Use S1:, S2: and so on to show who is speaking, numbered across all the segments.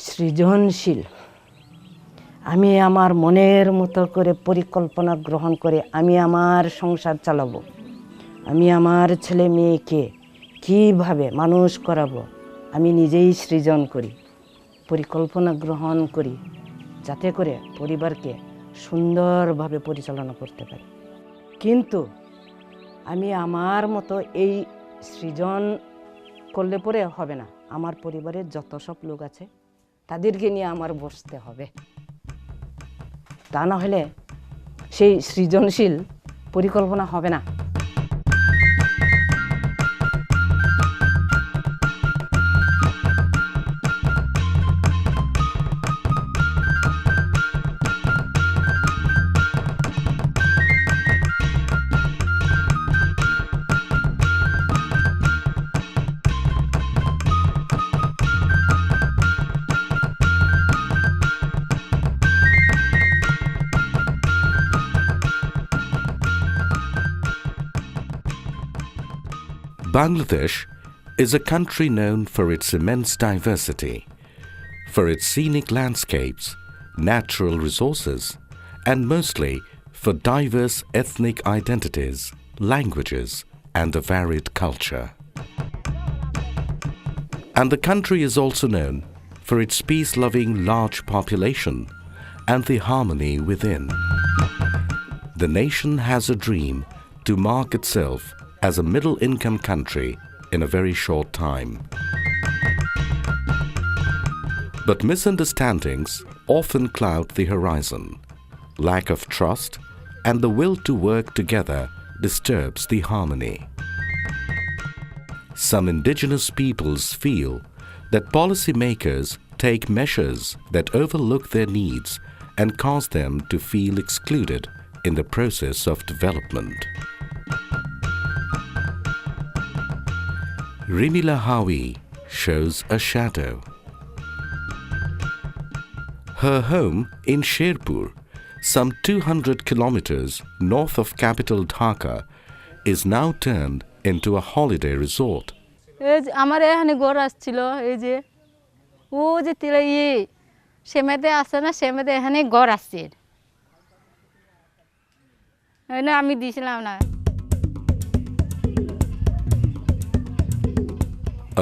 S1: সৃজনশীল। আমি আমার মনের মতো করে পরিকল্পনা গ্রহণ করে আমি আমার সংসার চালাবো, আমি আমার ছেলে মেয়েকে কীভাবে মানুষ করাবো, আমি নিজেই সৃজন করি, পরিকল্পনা গ্রহণ করি, যাতে করে পরিবারকে সুন্দরভাবে পরিচালনা করতে পারি। কিন্তু আমি আমার মতো এই সৃজন করলে পরে হবে না। আমার পরিবারের যত সব লোক আছে তাদেরকে নিয়ে আমার বসতে হবে, তা না হলে সেই সৃজনশীল পরিকল্পনা হবে না।
S2: Bangladesh is a country known for its immense diversity, for its scenic landscapes, natural resources, and mostly for diverse ethnic identities, languages, and a varied culture. And the country is also known for its peace-loving large population and the harmony within. The nation has a dream to mark itself as a middle-income country in a very short time. But misunderstandings often cloud the horizon. Lack of trust and the will to work together disturbs the harmony. Some indigenous peoples feel that policymakers take measures that overlook their needs and cause them to feel excluded in the process of development. Rimila Hawi shows a shadow. Her home in Sherpur, some 200 kilometers north of capital Dhaka, is now turned into a holiday resort.
S3: আমার এখানে ঘর আসছিল, এই যে ও যে সেমেতে আছে না, সেমেতে এখানে ঘর আসছে, আমি দিছিলাম না।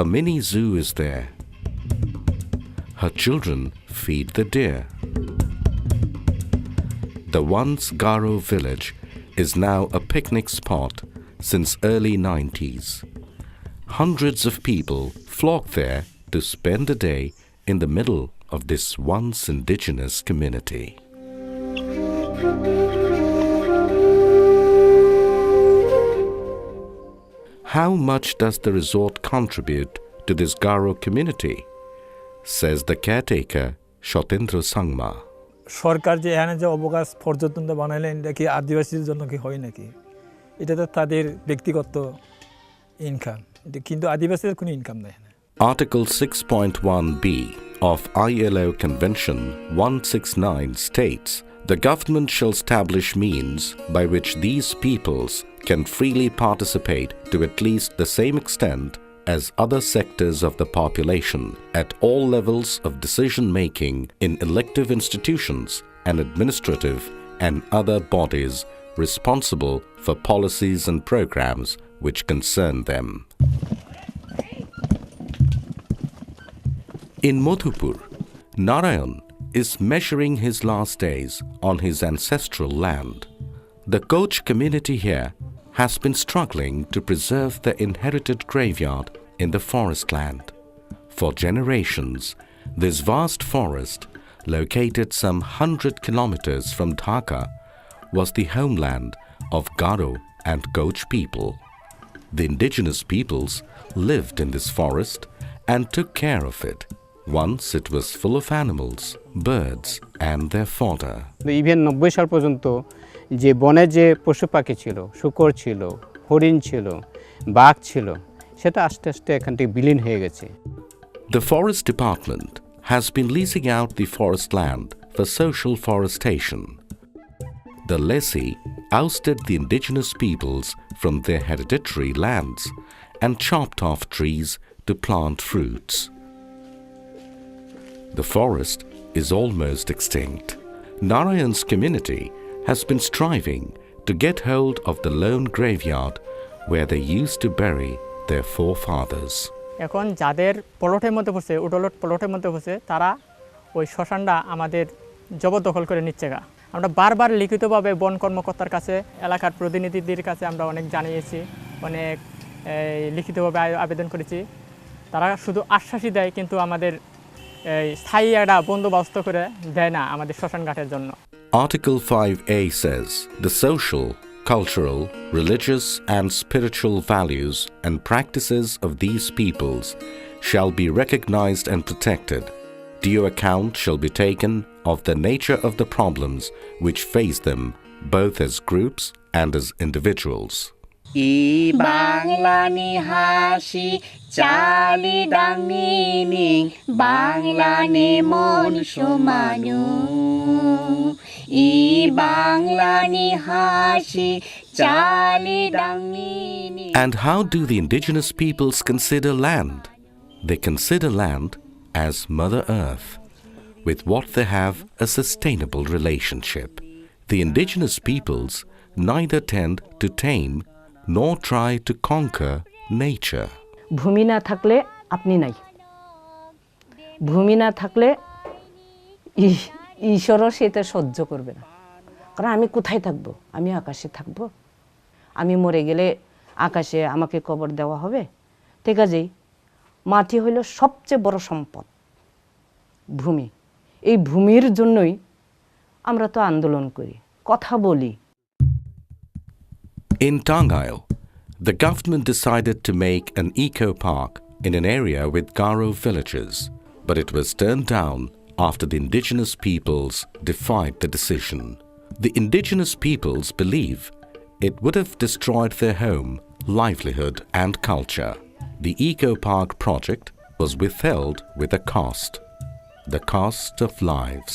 S2: A mini zoo is there. Her children feed the deer. The once Garo village is now a picnic spot since early 90s. Hundreds of people flock there to spend a day in the middle of this once indigenous community. How much does the resort contribute to this Garo community? Says the caretaker, Shotendra Sangma.
S4: সরকার যে এখানে যে অবকাশ পর্যটন বানাইলেন, এটা কি আদিবাসীদের জন্য কি হয় নাকি? এটা তো তাদের ব্যক্তিগত ইনকাম, কিন্তু আদিবাসীদের কোনো ইনকাম নেই।
S2: Article 6.1b of ILO Convention 169 states, the government shall establish means by which these peoples can freely participate to at least the same extent as other sectors of the population at all levels of decision-making in elective institutions and administrative and other bodies responsible for policies and programs which concern them. In Madhupur, Narayan is measuring his last days on his ancestral land. The Koch community here has been struggling to preserve the inherited graveyard in the forest land. For generations, this vast forest, located some 100 kilometers from Dhaka, was the homeland of Garo and Koch people. The indigenous peoples lived in this forest and took care of it. Once it was full of animals, birds and their fodder.
S5: Even 90 সাল পর্যন্ত যে বনে যে পশু পাখি ছিল, শূকর ছিল, হরিণ ছিল, বাঘ ছিল, সেটা আস্তে আস্তে এখান থেকে বিলীন হয়ে গেছে।
S2: The forest department has been leasing out the forest land for social forestation. The lessee ousted the indigenous peoples from their hereditary lands and chopped off trees to plant fruits. The forest is almost extinct. Narayan's community has been striving to get hold of the lone graveyard where they used to bury their forefathers.
S4: এখন যাদের প্লটের মধ্যে পড়ছে woodlot প্লটের মধ্যে পড়ছে তারা ওই শ্মশানটা আমাদের জবরদখল করে নিচ্ছে গা। আমরা বারবার লিখিতভাবে বন কর্মকর্তার কাছে এলাকার প্রতিনিধিদের কাছে আমরা অনেক জানিয়েছি, অনেক লিখিতভাবে আবেদন করেছি। তারা শুধু আশ্বাসই দেয়, কিন্তু আমাদের স্থায়ী একটা বন্দোবস্ত করে দেয় না আমাদের শ্মশান ঘাটের জন্য।
S2: Article 5A says the social, cultural, religious and spiritual values and practices of these peoples shall be recognized and protected. Due account shall be taken of the nature of the problems which face them both as groups and as individuals.
S6: I Bangla ni hashi chali dangi ning Bangla ni mon shumanu I Bangla ni hashi chali dangi ning.
S2: And how do the indigenous peoples consider land? They consider land as Mother Earth, with what they have a sustainable relationship. The indigenous peoples neither tend to tame nor try to conquer nature.
S1: ভূমি না থাকলে আপনি নাই, ভূমি না থাকলে ঈশ্বরও সেটা সহ্য করবে না। কারণ আমি কোথায় থাকবো? আমি আকাশে থাকবো? আমি মরে গেলে আকাশে আমাকে কবর দেওয়া হবে? ঠিক আছে, মাটি হইল সবচেয়ে বড় সম্পদ, ভূমি। এই ভূমির জন্যই আমরা তো আন্দোলন করি, কথা বলি।
S2: In Tangail, the government decided to make an eco-park in an area with Garo villages, but it was turned down after the indigenous peoples defied the decision. The indigenous peoples believe it would have destroyed their home, livelihood and culture. The eco-park project was withheld with a cost, the cost of lives.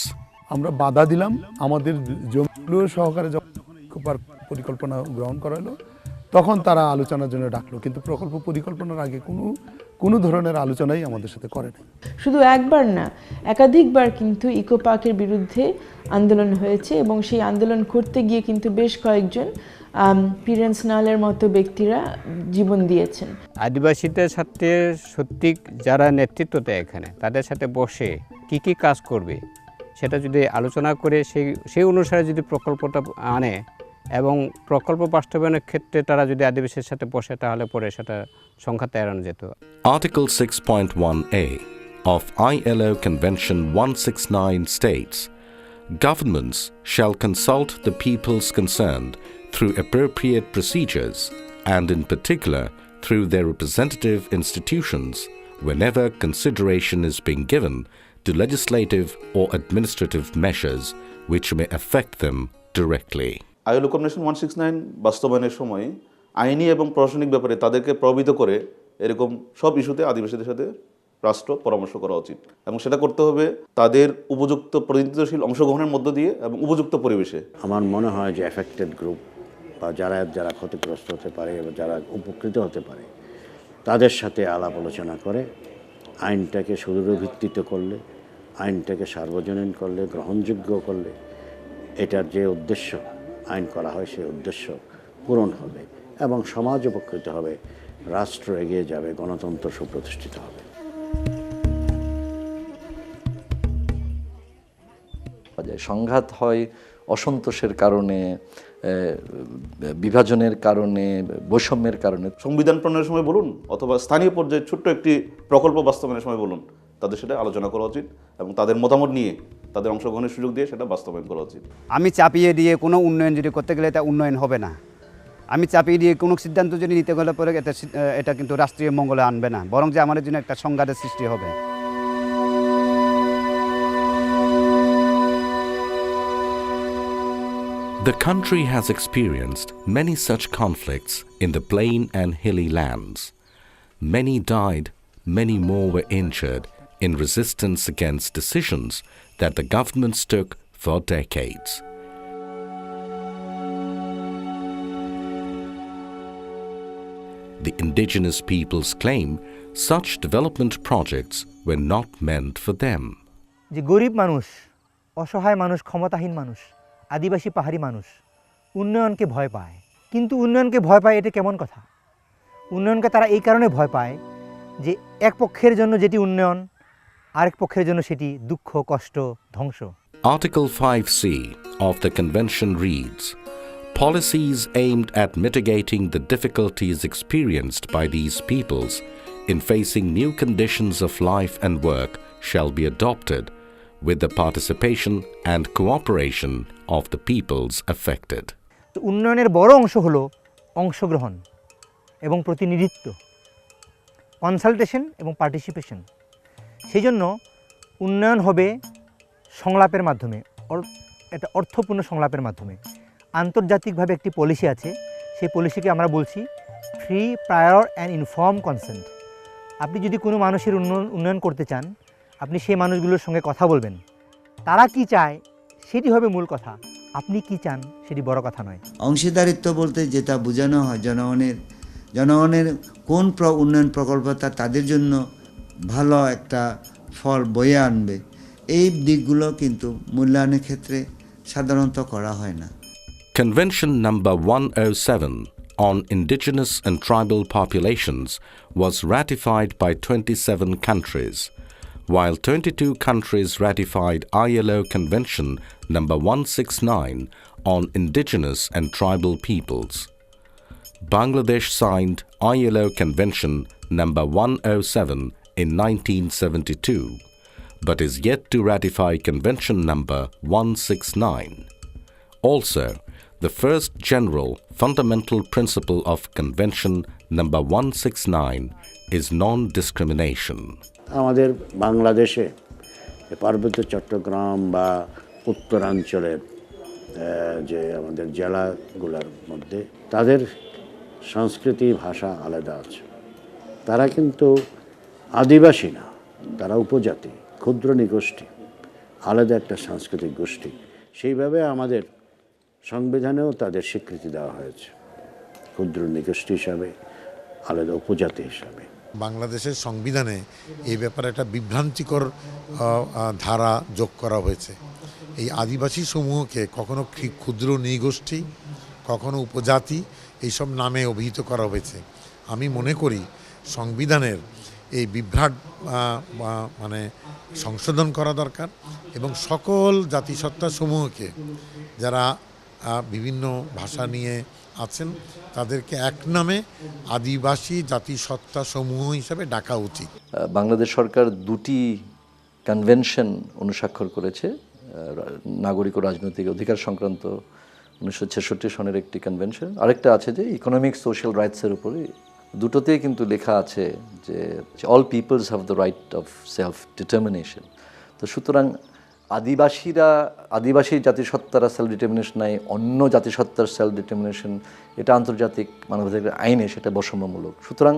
S7: আমরা বাধা দিলাম, আমাদের জমিগুলো সহকারে যখন eco park পরিকল্পনা গ্রহণ করা হলো তখন তারা আলোচনার জন্য ডাকলো, কিন্তু প্রকল্প পরিকল্পনার আগে কোনো ধরনের আলোচনাই আমাদের সাথে করে নাই।
S8: শুধু একবার না, একাধিকবার কিন্তু ইকো পার্কের বিরুদ্ধে আন্দোলন হয়েছে এবং সেই আন্দোলন করতে গিয়ে কিন্তু বেশ কয়েকজন পিরেন্স নালের মতো ব্যক্তিরা জীবন দিয়েছেন।
S5: আদিবাসীদের সাথে সত্যি যারা নেতৃত্ব দেয় এখানে, তাদের সাথে বসে কি কাজ করবে সেটা যদি আলোচনা করে সেই অনুসারে যদি প্রকল্পটা আনে এবং প্রকল্প বাস্তবায়নের ক্ষেত্রে তারা যদি আদিবাসীর সাথে বসে, তাহলে পরে সেটা সংখ্যাতে এড়ানো যেত।
S2: Article 6.1a of ILO Convention 169 states, governments shall consult the peoples concerned through appropriate procedures and in particular through their representative institutions whenever consideration is being given to legislative or administrative measures which may affect them directly.
S9: ILO Convention 169 বাস্তবায়নের সময় আইনি এবং প্রশাসনিক ব্যাপারে তাদেরকে প্রভাবিত করে এরকম সব ইস্যুতে আদিবাসীদের সাথে রাষ্ট্র পরামর্শ করা উচিত, এবং সেটা করতে হবে তাদের উপযুক্ত প্রতিনিধিত্বশীল অংশগ্রহণের মধ্য দিয়ে এবং উপযুক্ত পরিবেশে।
S10: আমার মনে হয় যে এফেক্টেড গ্রুপ বা যারা ক্ষতিগ্রস্ত হতে পারে এবং যারা উপকৃত হতে পারে তাদের সাথে আলাপ আলোচনা করে আইনটাকে সুদৃঢ় ভিত্তিতে করলে, আইনটাকে সার্বজনীন করলে, গ্রহণযোগ্য করলে এটার যে উদ্দেশ্য আইন করা হয় সেই উদ্দেশ্য পূরণ হবে এবং সমাজ উপকৃত হবে, রাষ্ট্র এগিয়ে যাবে, গণতন্ত্র সুপ্রতিষ্ঠিত হবে।
S11: সংঘাত হয় অসন্তোষের কারণে, বিভাজনের কারণে, বৈষম্যের কারণে।
S9: সংবিধান প্রণয়নের সময় বলুন অথবা স্থানীয় পর্যায়ে ছোট্ট একটি প্রকল্প বাস্তবায়নের সময় বলুন, তাদের সেটা আলোচনা করা উচিত এবং তাদের মতামত নিয়ে তাদের অংশগ্রহণের সুযোগ দিয়ে সেটা বাস্তবায়ন করা উচিত।
S12: আমি চাপিয়ে দিয়ে কোনো উন্নয়ন যদি করতে গেলে তা উন্নয়ন হবে না। আমি চাপিয়ে দিয়ে কোনো সিদ্ধান্ত যদি নিতে গেলে পরে এটা কিন্তু রাষ্ট্রীয় মঙ্গলে আনবে না, বরং যে আমাদের জন্য একটা সংঘাতের সৃষ্টি হবে।
S2: The country has experienced many such conflicts in the plain and hilly lands. Many died, many more were injured in resistance against decisions that the governments took for decades. The indigenous peoples claim such development projects were not meant for them.
S13: যে গরিব মানুষ, অসহায় মানুষ, ক্ষমতাহীন মানুষ, আদিবাসী পাহাড়ি মানুষ উন্নয়নকে ভয় পায়। কিন্তু উন্নয়নকে ভয় পায় এটা কেমন কথা? উন্নয়নকে তারা এই কারণে ভয় পায় যে এক পক্ষের জন্য যেটি উন্নয়ন, আরেক পক্ষের জন্য সেটি দুঃখ, কষ্ট, ধ্বংস।
S2: Article 5C of the Convention reads, "Policies aimed at mitigating the difficulties experienced by these peoples in facing new conditions of life and work shall be adopted with the participation and cooperation of the peoples affected."
S13: উন্নয়নের বড় অংশ হলো অংশগ্রহণ এবং প্রতিনিধিত্ব, consultation এবং participation. সেই জন্য উন্নয়ন হবে সংলাপের মাধ্যমে, এটা অর্থপূর্ণ সংলাপের মাধ্যমে। আন্তর্জাতিকভাবে একটি পলিসি আছে, সেই পলিসিকে আমরা বলছি free, prior and informed consent. আপনি যদি কোনো মানুষের উন্নয়ন করতে চান, আপনি সেই মানুষগুলোর সঙ্গে কথা বলবেন, তারা কি চায় সেটি হবে মূল কথা, আপনি কি চান সেটি বড় কথা নয়।
S14: অংশীদারিত্ব বলতে যেটা বোঝানো হয় জনগণের কোন উন্নয়ন প্রকল্পটা তাদের জন্য ভালো একটা ফল বয়ে আনবে, এই দিকগুলো কিন্তু মূল্যায়নের ক্ষেত্রে সাধারণত করা হয় না।
S2: Convention number 107 on Indigenous and Tribal Populations was ratified by 27 countries, while 22 countries ratified ILO Convention number 169 on Indigenous and Tribal Peoples. Bangladesh signed ILO Convention number 107 in 1972, but is yet to ratify Convention number 169. Also, the first general fundamental principle of Convention number 169 is non-discrimination.
S10: আমাদের বাংলাদেশে পার্বত্য চট্টগ্রাম বা উত্তরাঞ্চলের যে আমাদের জেলাগুলোর মধ্যে তাদের সংস্কৃতি, ভাষা আলাদা আছে। তারা কিন্তু আদিবাসী না, তারা উপজাতি, ক্ষুদ্র নিগোষ্ঠী, আলাদা একটা সাংস্কৃতিক গোষ্ঠী। সেইভাবে আমাদের সংবিধানেও তাদের স্বীকৃতি দেওয়া হয়েছে ক্ষুদ্র নিগোষ্ঠী হিসাবে, আলাদা উপজাতি হিসাবে।
S15: বাংলাদেশের সংবিধানে এই ব্যাপারে একটা বিভ্রান্তিকর ধারা যোগ করা হয়েছে। এই আদিবাসী সমূহকে কখনো ক্ষুদ্র নৃগোষ্ঠী, কখনো উপজাতি এইসব নামে অভিহিত করা হয়েছে। আমি মনে করি সংবিধানের এই বিভ্রাট মানে সংশোধন করা দরকার এবং সকল জাতিসত্তা সমূহকে যারা বিভিন্ন ভাষা নিয়ে আছেন তাদেরকে এক নামে আদিবাসী জাতিসত্তা সমূহ হিসাবে ডাকা উচিত।
S11: বাংলাদেশ সরকার দুটি কনভেনশন অনুস্বাক্ষর করেছে, নাগরিক ও রাজনৈতিক অধিকার সংক্রান্ত 1966 সনের একটি কনভেনশন, আরেকটা আছে যে ইকোনমিক সোশ্যাল রাইটসের উপরে। দুটোতেই কিন্তু লেখা আছে যে all peoples have the right of self determination. তো সুতরাং আদিবাসী জাতিসত্তারা সেলফ ডিটারমিনেশন নাই, অন্য জাতিসত্তার সেলফ ডিটারমিনেশন, এটা আন্তর্জাতিক মানবাধিকার আইনে সেটা বৈষম্যমূলক। সুতরাং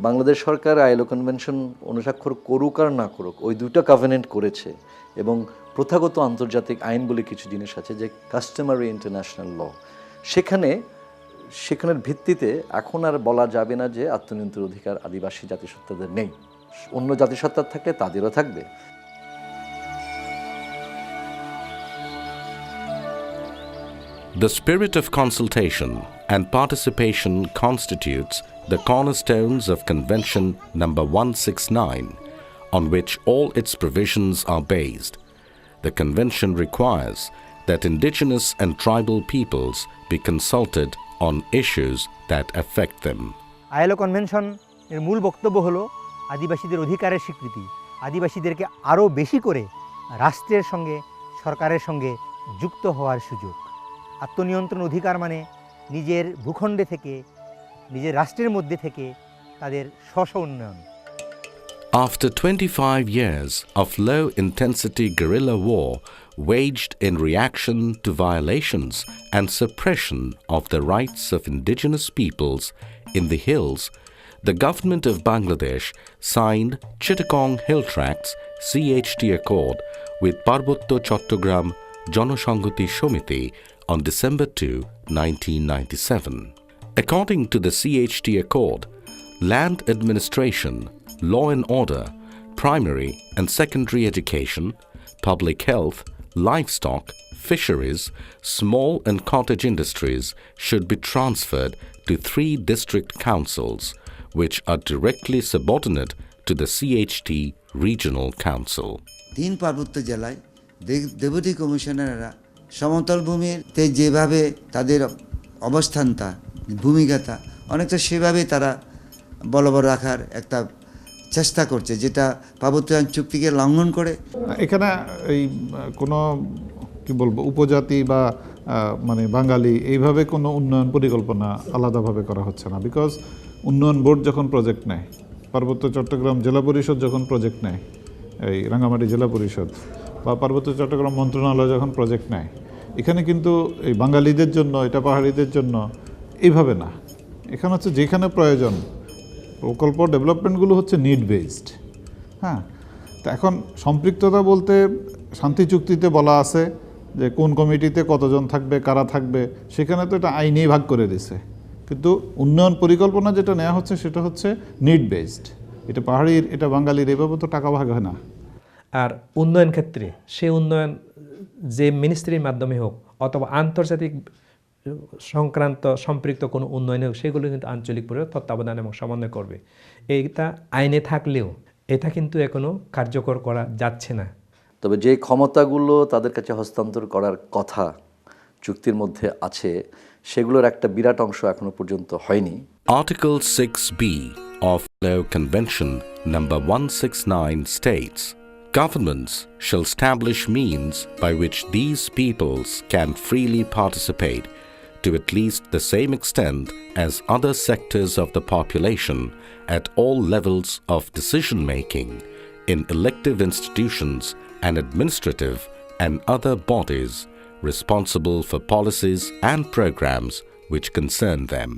S11: বাংলাদেশ সরকার আইএলও কনভেনশন অনুস্বাক্ষর করুক আর না করুক, ওই দুটো কভেনেন্ট করেছে এবং প্রথাগত আন্তর্জাতিক আইন বলে কিছু জিনিস আছে যে কাস্টমারি ইন্টারন্যাশনাল ল, সেখানের ভিত্তিতে এখন আর বলা যাবে না যে আত্মনিয়ন্ত্রণের অধিকার আদিবাসী জাতিসত্তাদের নেই, অন্য জাতিসত্তার থাকলে তাদেরও থাকবে।
S2: The spirit of consultation and participation constitutes the cornerstones of Convention number 169, on which all its provisions are based. The Convention requires that Indigenous and tribal peoples be consulted on issues that affect them.
S13: ILO convention এর মূল বক্তব্য হলো আদিবাসীদের অধিকারের স্বীকৃতি, আদিবাসীদেরকে আরও বেশি করে রাষ্ট্রের সঙ্গে, সরকারের সঙ্গে যুক্ত হওয়ার সুযোগ। আত্মনিয়ন্ত্রণ অধিকার মানে নিজের ভূখণ্ডে থেকে, নিজের রাষ্ট্রের মধ্যে থেকে তাদের স্ব উন্নয়ন।
S2: After 25 years of low-intensity guerrilla war waged in reaction to violations and suppression of the rights of indigenous peoples in the hills, the government of Bangladesh signed Chittagong Hill Tracts CHT Accord with Parbotto Chattogram Jonoshanghati Shomiti on December 2, 1997. According to the CHT Accord, land administration, law and order, primary and secondary education, public health, livestock, fisheries, small and cottage industries should be transferred to 3 district councils, which are directly subordinate to the CHT Regional Council.
S14: 3 পার্বত্য জেলায় deputy কমিশনাররা সমতল ভূমিতে যেভাবে তাদের অবস্থানটা ভূমিকাটা অনেকটা সেভাবে তারা বলবৎ রাখার একটা চেষ্টা করছে, যেটা পার্বত্যায়ন চুক্তিকে লঙ্ঘন করে।
S16: এখানে এই কোনো কি বলবো উপজাতি বা মানে বাঙালি এইভাবে কোনো উন্নয়ন পরিকল্পনা আলাদাভাবে করা হচ্ছে না। বিকজ উন্নয়ন বোর্ড যখন প্রজেক্ট নেয়, পার্বত্য চট্টগ্রাম জেলা পরিষদ যখন প্রজেক্ট নেয়, এই রাঙ্গামাটি জেলা পরিষদ বা পার্বত্য চট্টগ্রাম মন্ত্রণালয় যখন প্রজেক্ট নেয়, এখানে কিন্তু এই বাঙালিদের জন্য, এটা পাহাড়িদের জন্য এইভাবে না। এখানে হচ্ছে যেখানে প্রয়োজন প্রকল্প ডেভেলপমেন্টগুলো হচ্ছে নিড বেসড। হ্যাঁ, তো এখন সম্পৃক্ততা বলতে শান্তি চুক্তিতে বলা আছে যে কোন কমিটিতে কতজন থাকবে, কারা থাকবে, সেখানে তো এটা আইনেই ভাগ করে দিছে। কিন্তু উন্নয়ন পরিকল্পনা যেটা নেওয়া হচ্ছে সেটা হচ্ছে নিড বেসড। এটা পাহাড়ির, এটা বাঙালির, এভাবে তো টাকা ভাগ হয় না।
S17: আর উন্নয়ন ক্ষেত্রে সে উন্নয়ন যে মিনিস্ট্রির মাধ্যমে হোক অথবা আন্তর্জাতিক সংক্রান্ত সম্পৃক্ত কোনো উন্নয়ন হোক, সেগুলো কিন্তু আঞ্চলিক পরিষদ তত্ত্বাবধান এবং সমন্বয় করবে। এইটা আইনে থাকলেও এটা কিন্তু এখনও কার্যকর করা যাচ্ছে না।
S11: তবে যে ক্ষমতাগুলো তাদের কাছে হস্তান্তর করার কথা চুক্তির মধ্যে আছে, সেগুলোর একটা বিরাট অংশ এখনো পর্যন্ত হয়নি।
S2: Article 6B of ILO Convention number 169 states, governments shall establish means by which these peoples can freely participate to at least the same extent as other sectors of the population at all levels of decision-making in elective institutions and administrative and other bodies responsible for policies and programs which concern them.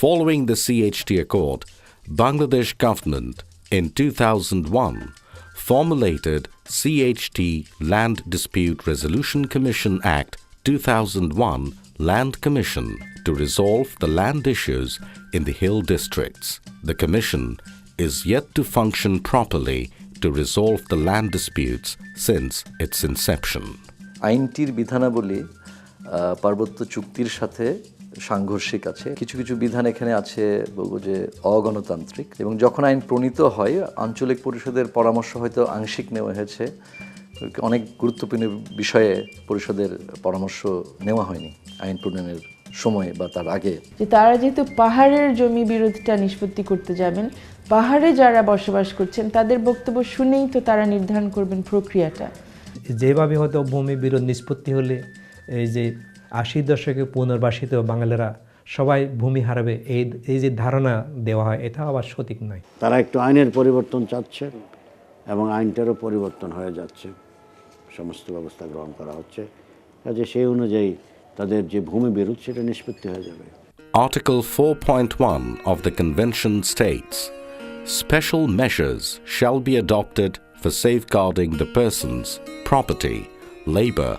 S2: Following the CHT Accord, Bangladesh government in 2001 formulated CHT Land Dispute Resolution Commission Act 2001 Land Commission to resolve the land issues in the hill districts. The commission is yet to function properly to resolve the land disputes since its inception.
S11: আইনটির বিধানাবলী পার্বত্য চুক্তির সাথে সাংঘর্ষিক আছে। কিছু কিছু বিধান এখানে আছে বলবো যে অগণতান্ত্রিক, এবং যখন আইন প্রণীত হয় আঞ্চলিক পরিষদের পরামর্শ হয়তো আংশিক নেওয়া হয়েছে, অনেক গুরুত্বপূর্ণ বিষয়ে পরিষদের পরামর্শ নেওয়া হয়নি আইন প্রণয়নের সময়ে বা তার আগে।
S8: যে তারা যেহেতু পাহাড়ের জমি বিরোধটা নিষ্পত্তি করতে যাবেন, পাহাড়ে যারা বসবাস করছেন তাদের বক্তব্য শুনেই তো তারা নির্ধারণ করবেন প্রক্রিয়াটা।
S17: যেভাবে হয়তো ভূমি বিরোধ নিষ্পত্তি হলে এই যে 80 দশকে পুনর্বাসিত বাঙালিরা সবাই ভূমি হারাবে, এই যে ধারণা দেওয়া হয়, এটা আবার সঠিক নয়।
S10: তারা একটু আইনের পরিবর্তন চাচ্ছে এবং আইনটারও পরিবর্তন হয়ে যাচ্ছে, সমস্ত ব্যবস্থা গ্রহণ করা হচ্ছে, কাজে সেই অনুযায়ী তাদের যে ভূমি বিরোধ সেটা নিষ্পত্তি হয়ে যাবে।
S2: Article 4.1 of the Convention states, special measures shall be adopted for safeguarding the persons, property, labor,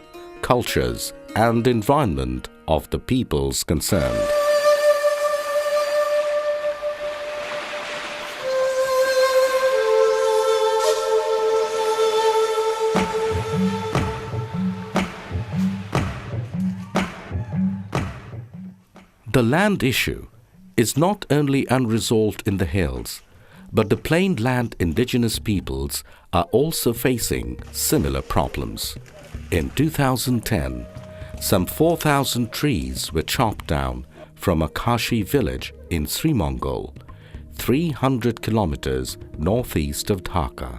S2: cultures, and environment of the peoples concerned. The land issue is not only unresolved in the hills, but the plain land indigenous peoples are also facing similar problems. In 2010, some 4,000 trees were chopped down from a Kashi village in Srimongol, 300 kilometers northeast of Dhaka.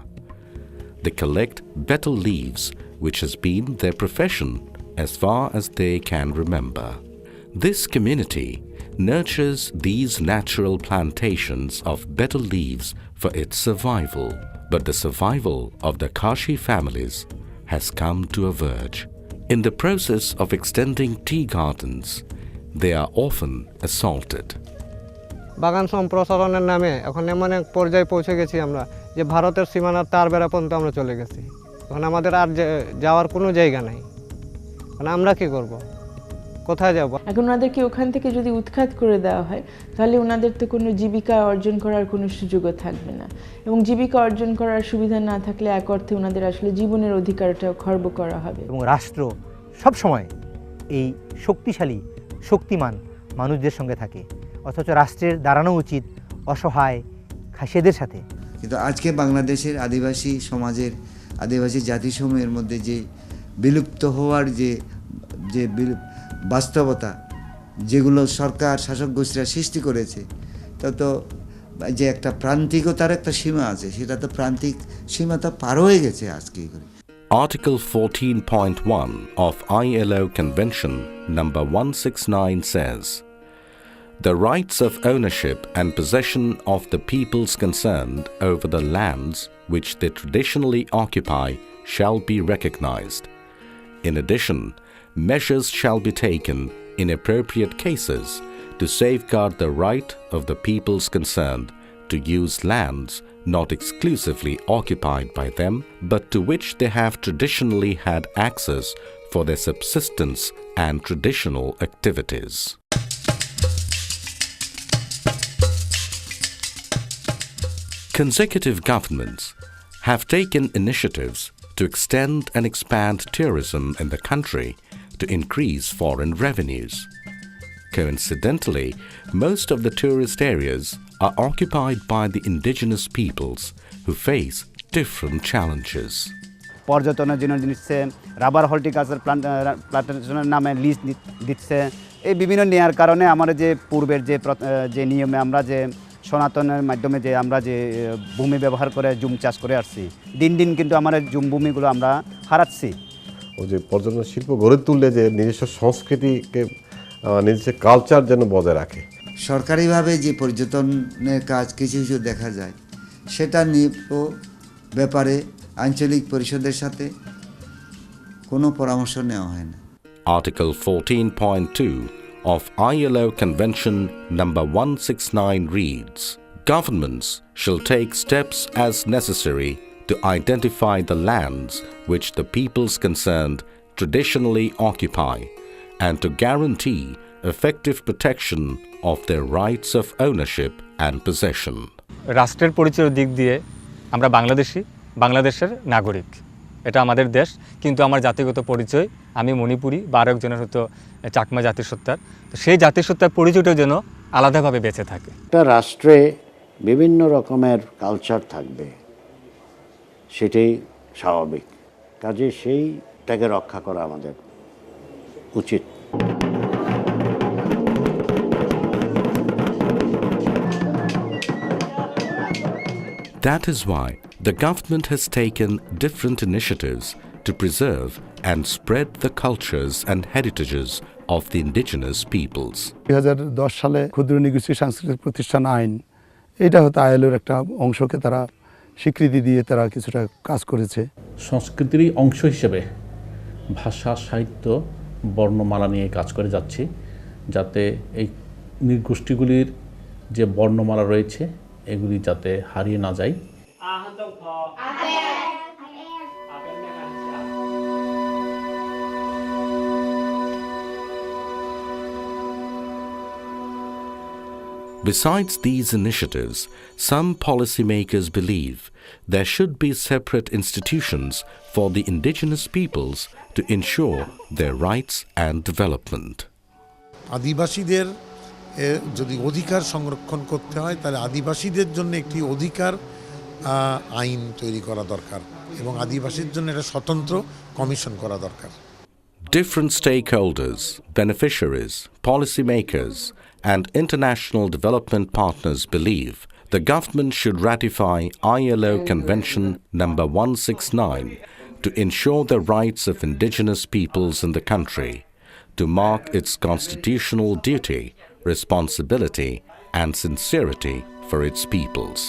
S2: They collect betel leaves, which has been their profession as far as they can remember. This community nurtures these natural plantations of betel leaves for its survival, but the survival of the Kashi families has come to a verge. In the process of extending tea gardens, they are often assaulted.
S18: বাগান সম্প্রসারণের নামে এখন এমন এক পর্যায়ে পৌঁছে গেছি আমরা যে ভারতের সীমানার তার বেড়া পর্যন্ত আমরা চলে গেছি। এখন আমাদের আর যাওয়ার কোনো জায়গা নাই, মানে আমরা কি করব? কোথায় যাব?
S8: এখন ওনাদেরকে ওখান থেকে যদি উৎখাত করে দেওয়া হয় তাহলে ওনাদের তো কোনো জীবিকা অর্জন করার কোনো সুযোগও থাকবে না, এবং জীবিকা অর্জন করার সুবিধা না থাকলে এক অর্থে ওনাদের আসলে জীবনের অধিকারটাও খর্ব করা হবে।
S13: এবং রাষ্ট্র সবসময় এই শক্তিশালী শক্তিমান মানুষদের সঙ্গে থাকে, অথচ রাষ্ট্রের দাঁড়ানো উচিত অসহায় খাসিয়াদের সাথে।
S14: কিন্তু আজকে বাংলাদেশের আদিবাসী সমাজের আদিবাসী জাতিসমূহের মধ্যে যে বিলুপ্ত হওয়ার যে বাস্তবতা, যেগুলো সরকার শাসক গোষ্ঠীরা সৃষ্টি করেছে, তত যে একটা প্রান্তিকতার একটা সীমা আছে, সেটা তো প্রান্তিক সীমাটা পার হয়ে গেছে আজকে করে।
S2: Article 14.1 of ILO Convention number 169 says, "The rights of ownership and possession of the peoples concerned over the lands which they traditionally occupy shall be recognized. In addition, measures shall be taken in appropriate cases to safeguard the right of the peoples concerned to use lands not exclusively occupied by them, but to which they have traditionally had access for their subsistence and traditional activities." Consecutive governments have taken initiatives to extend and expand tourism in the country to increase foreign revenues. Coincidentally, most of the tourist areas are occupied by the indigenous peoples who face different challenges.
S12: পর্যটনের জন্য দিচ্ছে, rubber horticulture প্লান্টেশনের নামে lease দিচ্ছে। এই বিভিন্ন নেওয়ার কারণে আমরা যে পূর্বের যে নিয়মে আমরা যে সনাতনের মাধ্যমে যে আমরা যে ভূমি ব্যবহার করে জুম চাষ করে আসছি, দিন দিন কিন্তু আমার জুম ভূমিগুলো আমরা হারাচ্ছি।
S19: ও যে পর্যটন শিল্প গড়ে তুললে যে নিজস্ব সংস্কৃতিকে নিজস্ব কালচার যেন বজায় রাখে।
S14: সরকারিভাবে যে পর্যটনের কাজ কিছু কিছু দেখা যায়, সেটা নিয়ে ব্যাপারে আঞ্চলিক পরিষদের সাথে কোনো পরামর্শ নেওয়া হয় না।
S2: Article 14.2 of ILO Convention number 169 reads, "Governments shall take steps as necessary to identify the lands which the peoples concerned traditionally occupy and to guarantee effective protection of their rights of ownership and possession."
S4: রাষ্ট্রের পরিচয়ের দিক দিয়ে আমরা বাংলাদেশের নাগরিক, এটা আমাদের দেশ, কিন্তু আমার জাতিগত পরিচয় আমি মণিপুরি বা আরেকজনের হয়তো চাকমা জাতিসত্তার, তো সেই জাতিসত্তার পরিচয়টা যেন আলাদাভাবে বেঁচে থাকে।
S10: একটা রাষ্ট্রে বিভিন্ন রকমের কালচার থাকবে, সেটাই স্বাভাবিক, কাজে সেইটাকে রক্ষা করা আমাদের উচিত।
S2: That is why the government has taken different initiatives to preserve and spread the cultures and heritages of the indigenous peoples.
S7: 2010 সালে ক্ষুদ্র নিগোষ্ঠী সাংস্কৃতিক প্রতিষ্ঠান আইন, এটা হয়তো আইএলওর একটা অংশকে তারা স্বীকৃতি দিয়ে তারা কিছুটা কাজ করেছে।
S20: সংস্কৃতিরই অংশ হিসেবে ভাষা, সাহিত্য, বর্ণমালা নিয়ে কাজ করে যাচ্ছি, যাতে এই নৃগোষ্ঠীগুলির যে বর্ণমালা রয়েছে এগুলি যাতে হারিয়ে না যায়।
S2: Besides these initiatives, some policymakers believe there should be separate institutions for the indigenous peoples to ensure their rights and development.
S15: আদিবাসীদের যদি অধিকার সংরক্ষণ করতে হয় তাহলে আদিবাসীদের জন্য একটি অধিকার আইন তৈরি করা দরকার এবং আদিবাসীর জন্য একটা স্বতন্ত্র কমিশন করা দরকার।
S2: Different stakeholders, beneficiaries, policymakers, and international development partners believe the government should ratify ILO Convention number 169 to ensure the rights of indigenous peoples in the country, to mark its constitutional duty, responsibility, and sincerity for its peoples.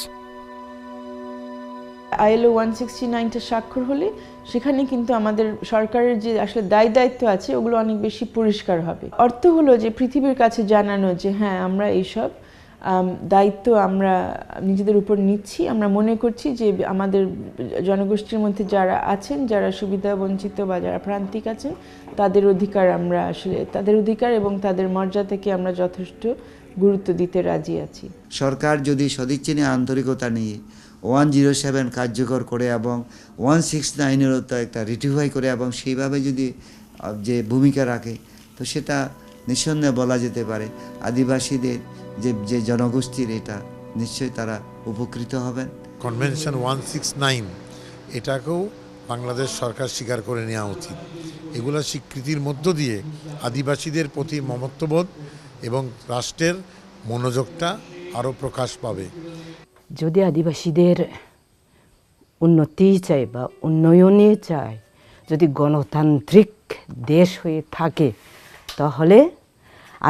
S8: ILO 169টা স্বাক্ষর হলে সেখানে কিন্তু আমাদের সরকারের যে আসলে দায়িত্ব আছে ওগুলো অনেক বেশি পরিষ্কার হবে। অর্থ হলো যে পৃথিবীর কাছে জানানো যে হ্যাঁ, আমরা এইসব দায়িত্ব আমরা নিজেদের উপর নিচ্ছি। আমরা মনে করছি যে আমাদের জনগোষ্ঠীর মধ্যে যারা আছেন, যারা সুবিধা বঞ্চিত বা যারা প্রান্তিক আছেন, তাদের অধিকার আমরা আসলে তাদের অধিকার এবং তাদের মর্যাদাকে আমরা যথেষ্ট গুরুত্ব দিতে রাজি আছি।
S14: সরকার যদি সদিচ্ছা নিয়ে আন্তরিকতা নিয়ে 107 কার্যকর করে এবং 169-এরও তো একটা রেটিফাই করে এবং সেইভাবে যদি যে ভূমিকা রাখে, তো সেটা নিঃসন্দেহে বলা যেতে পারে আদিবাসীদের যে জনগোষ্ঠীর এটা নিশ্চয়ই তারা উপকৃত হবেন।
S15: কনভেনশন 169 এটাকেও বাংলাদেশ সরকার স্বীকার করে নেওয়া উচিত। এগুলো স্বীকৃতির মধ্য দিয়ে আদিবাসীদের প্রতি মমত্ববোধ এবং রাষ্ট্রের মনোযোগটা আরও প্রকাশ পাবে।
S1: যদি আদিবাসীদের উন্নতি চাই বা উন্নয়নে চাই, যদি গণতান্ত্রিক দেশ হয়ে থাকে, তাহলে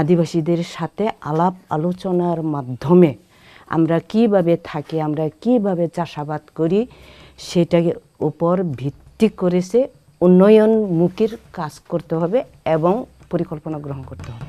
S1: আদিবাসীদের সাথে আলাপ আলোচনার মাধ্যমে আমরা কিভাবে থাকি, আমরা কিভাবে চাষাবাদ করি, সেটার উপর ভিত্তি করেছে উন্নয়নমুখীর কাজ করতে হবে এবং পরিকল্পনা গ্রহণ করতে হবে।